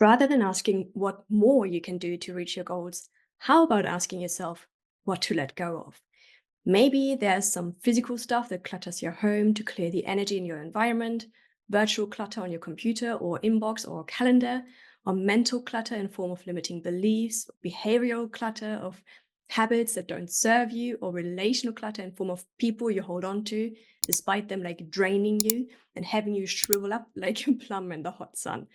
Rather than asking what more you can do to reach your goals, how about asking yourself what to let go of? Maybe there's some physical stuff that clutters your home to clear the energy in your environment, virtual clutter on your computer or inbox or calendar, or mental clutter in form of limiting beliefs, behavioral clutter of habits that don't serve you, or relational clutter in form of people you hold on to, despite them like draining you and having you shrivel up like a plum in the hot sun.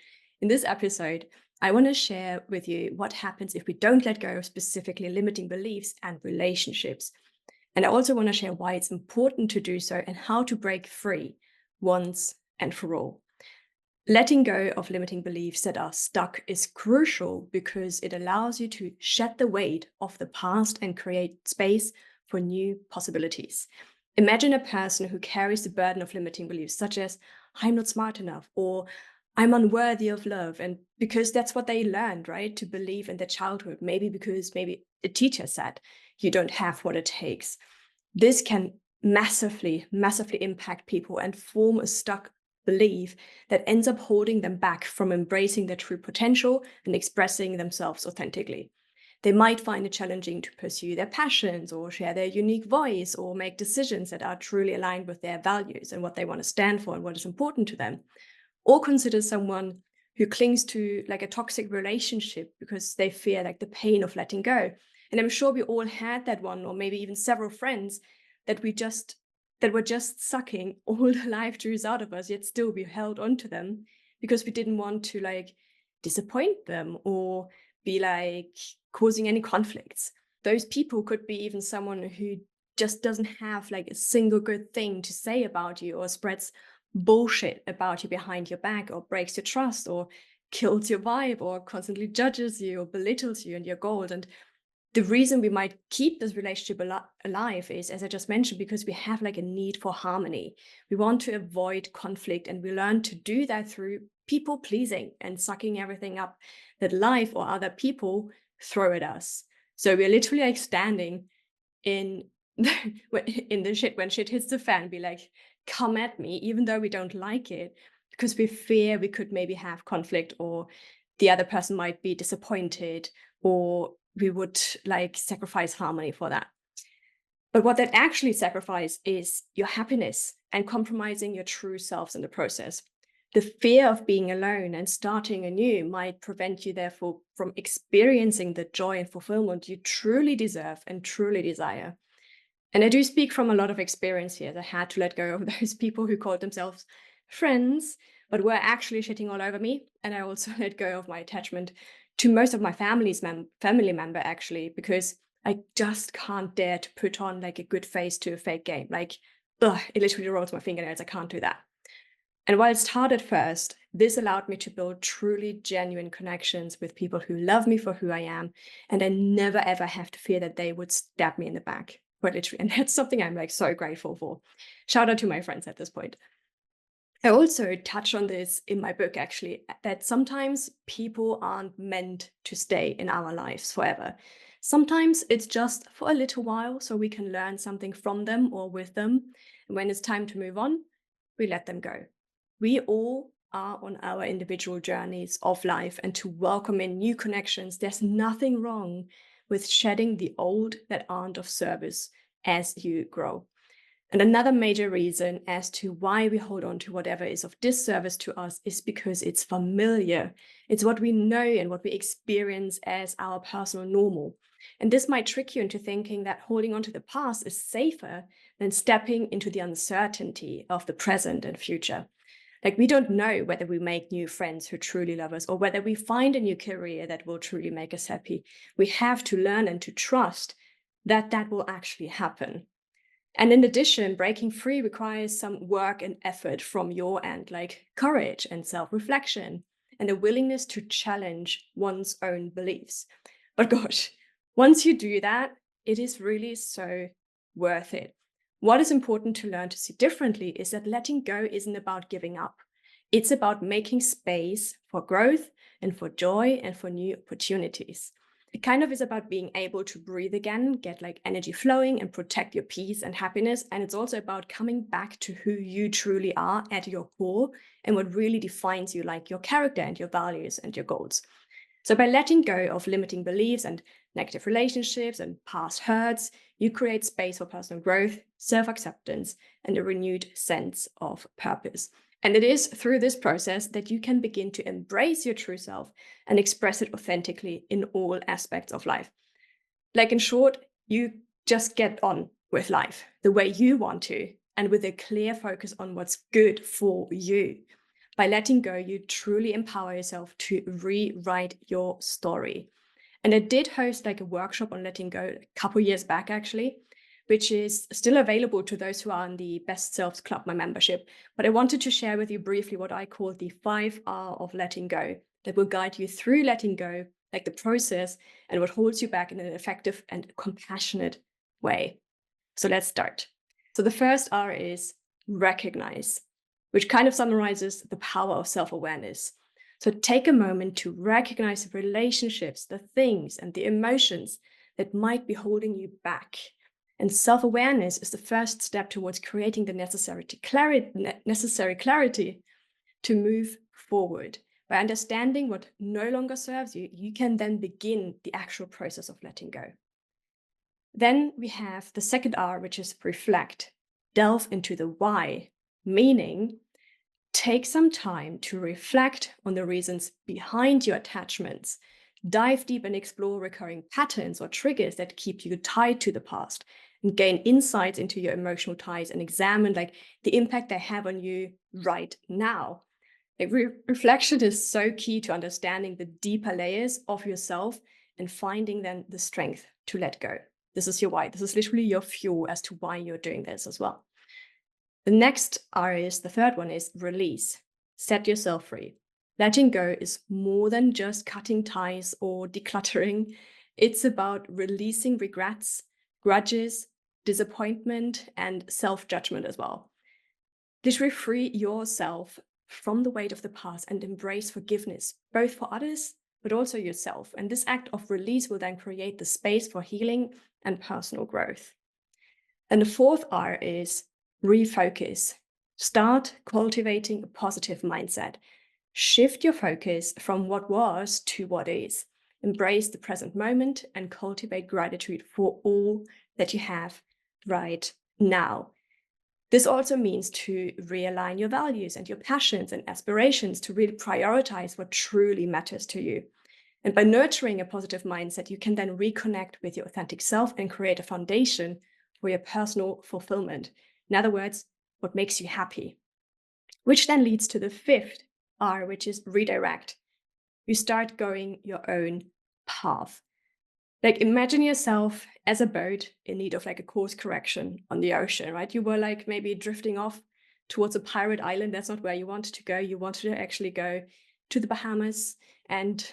In this episode, I want to share with you what happens if we don't let go of specifically limiting beliefs and relationships. And I also want to share why it's important to do so and how to break free once and for all. Letting go of limiting beliefs that are stuck is crucial because it allows you to shed the weight of the past and create space for new possibilities. Imagine a person who carries the burden of limiting beliefs, such as, I'm not smart enough, or I'm unworthy of love. And because that's what they learned, right? To believe in their childhood, maybe because maybe a teacher said, you don't have what it takes. This can massively, massively impact people and form a stuck belief that ends up holding them back from embracing their true potential and expressing themselves authentically. They might find it challenging to pursue their passions or share their unique voice or make decisions that are truly aligned with their values and what they want to stand for and what is important to them. Or consider someone who clings to like a toxic relationship because they fear like the pain of letting go. And I'm sure we all had that one, or maybe even several friends that were just sucking all the life juice out of us, yet still we held on to them because we didn't want to like disappoint them or be like causing any conflicts. Those people could be even someone who just doesn't have like a single good thing to say about you, or spreads bullshit about you behind your back, or breaks your trust, or kills your vibe, or constantly judges you or belittles you and your goals. And the reason we might keep this relationship alive is, as I just mentioned, because we have like a need for harmony. We want to avoid conflict, and we learn to do that through people pleasing and sucking everything up that life or other people throw at us. So we're literally like standing in in the shit when shit hits the fan, be like, come at me, even though we don't like it, because we fear we could maybe have conflict, or the other person might be disappointed, or we would like sacrifice harmony for that. But what that actually sacrifice is your happiness and compromising your true selves in the process. The fear of being alone and starting anew might prevent you, therefore, from experiencing the joy and fulfillment you truly deserve and truly desire. And I do speak from a lot of experience here. I had to let go of those people who called themselves friends, but were actually shitting all over me. And I also let go of my attachment to most of my family member, actually, because I just can't dare to put on like a good face to a fake game. Like, ugh, it literally rolls my fingernails. I can't do that. And while it's hard at first, this allowed me to build truly genuine connections with people who love me for who I am. And I never ever have to fear that they would stab me in the back. Quite literally. And that's something I'm like so grateful for. Shout out to my friends at this point. I also touch on this in my book, actually, that sometimes people aren't meant to stay in our lives forever. Sometimes it's just for a little while so we can learn something from them or with them. And when it's time to move on, we let them go. We all are on our individual journeys of life, and to welcome in new connections, there's nothing wrong with shedding the old that aren't of service as you grow. And another major reason as to why we hold on to whatever is of disservice to us is because it's familiar. It's what we know and what we experience as our personal normal. And this might trick you into thinking that holding on to the past is safer than stepping into the uncertainty of the present and future. Like, we don't know whether we make new friends who truly love us, or whether we find a new career that will truly make us happy. We have to learn and to trust that that will actually happen. And in addition, breaking free requires some work and effort from your end, like courage and self-reflection and a willingness to challenge one's own beliefs. But gosh, once you do that, it is really so worth it. What is important to learn to see differently is that letting go isn't about giving up. It's about making space for growth and for joy and for new opportunities. It kind of is about being able to breathe again, get like energy flowing and protect your peace and happiness. And it's also about coming back to who you truly are at your core and what really defines you, like your character and your values and your goals. So by letting go of limiting beliefs and negative relationships and past hurts, you create space for personal growth, self-acceptance, and a renewed sense of purpose. And it is through this process that you can begin to embrace your true self and express it authentically in all aspects of life. Like in short, you just get on with life the way you want to and with a clear focus on what's good for you. By letting go, you truly empower yourself to rewrite your story. And I did host like a workshop on letting go a couple years back, actually, which is still available to those who are in the Best Selves Club, my membership. But I wanted to share with you briefly what I call the 5R of letting go that will guide you through letting go, like the process and what holds you back in an effective and compassionate way. So let's start. So the first R is recognize, which kind of summarizes the power of self-awareness. So take a moment to recognize the relationships, the things, and the emotions that might be holding you back. And self-awareness is the first step towards creating the necessary clarity to move forward. By understanding what no longer serves you, you can then begin the actual process of letting go. Then we have the second R, which is reflect. Delve into the why, meaning take some time to reflect on the reasons behind your attachments. Dive deep and explore recurring patterns or triggers that keep you tied to the past and gain insights into your emotional ties and examine like the impact they have on you right now. Like reflection is so key to understanding the deeper layers of yourself and finding then the strength to let go. This is your why. This is literally your fuel as to why you're doing this as well. The next R is, the third one is release. Set yourself free. Letting go is more than just cutting ties or decluttering. It's about releasing regrets, grudges, disappointment, and self-judgment as well. Literally free yourself from the weight of the past and embrace forgiveness, both for others, but also yourself. And this act of release will then create the space for healing and personal growth. And the fourth R is refocus. Start cultivating a positive mindset. Shift your focus from what was to what is. Embrace the present moment and cultivate gratitude for all that you have right now. This also means to realign your values and your passions and aspirations to really prioritize what truly matters to you. And by nurturing a positive mindset, you can then reconnect with your authentic self and create a foundation for your personal fulfillment. In other words, what makes you happy. Which then leads to the fifth R, which is redirect. You start going your own path. Like imagine yourself as a boat in need of like a course correction on the ocean, right? You were like maybe drifting off towards a pirate island. That's not where you wanted to go. You wanted to actually go to the Bahamas. And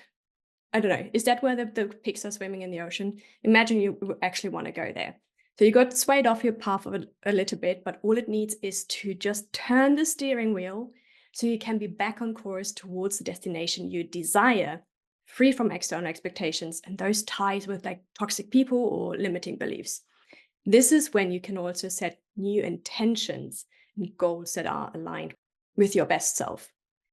I don't know, is that where the pigs are swimming in the ocean? Imagine you actually want to go there. So you got swayed off your path a little bit, but all it needs is to just turn the steering wheel so you can be back on course towards the destination you desire, free from external expectations and those ties with like toxic people or limiting beliefs. This is when you can also set new intentions and goals that are aligned with your best self.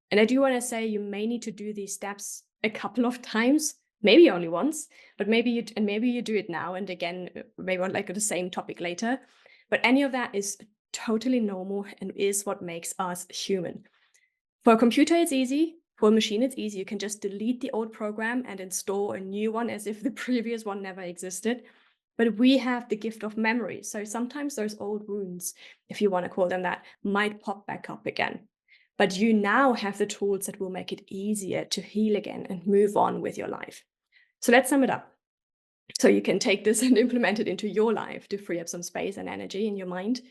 And I do want to say you may need to do these steps a couple of times, maybe only once, but maybe you do it now and again, maybe on like the same topic later. But any of that is totally normal and is what makes us human. For a computer, it's easy. For a machine, it's easy. You can just delete the old program and install a new one as if the previous one never existed. But we have the gift of memory. So sometimes those old wounds, if you want to call them that, might pop back up again. But you now have the tools that will make it easier to heal again and move on with your life. So let's sum it up. So you can take this and implement it into your life to free up some space and energy in your mind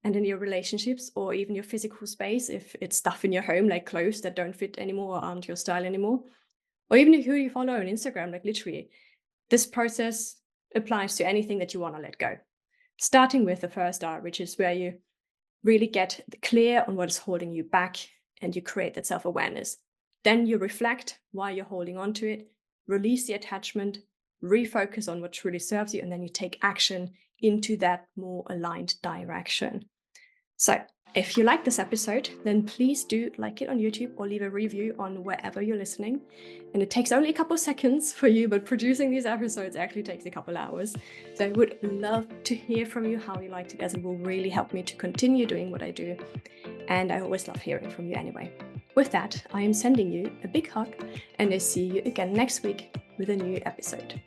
and in your relationships, or even your physical space if it's stuff in your home like clothes that don't fit anymore or aren't your style anymore, or even who you follow on Instagram. Like literally, this process applies to anything that you want to let go. Starting with the first R, which is where you really get clear on what is holding you back and you create that self-awareness. Then you reflect why you're holding on to it, release the attachment, refocus on what truly serves you, and then you take action into that more aligned direction. So, if you like this episode, then please do like it on YouTube or leave a review on wherever you're listening. And it takes only a couple seconds for you, but producing these episodes actually takes a couple hours. So I would love to hear from you how you liked it, as it will really help me to continue doing what I do. And I always love hearing from you anyway. With that, I am sending you a big hug, and I see you again next week with a new episode.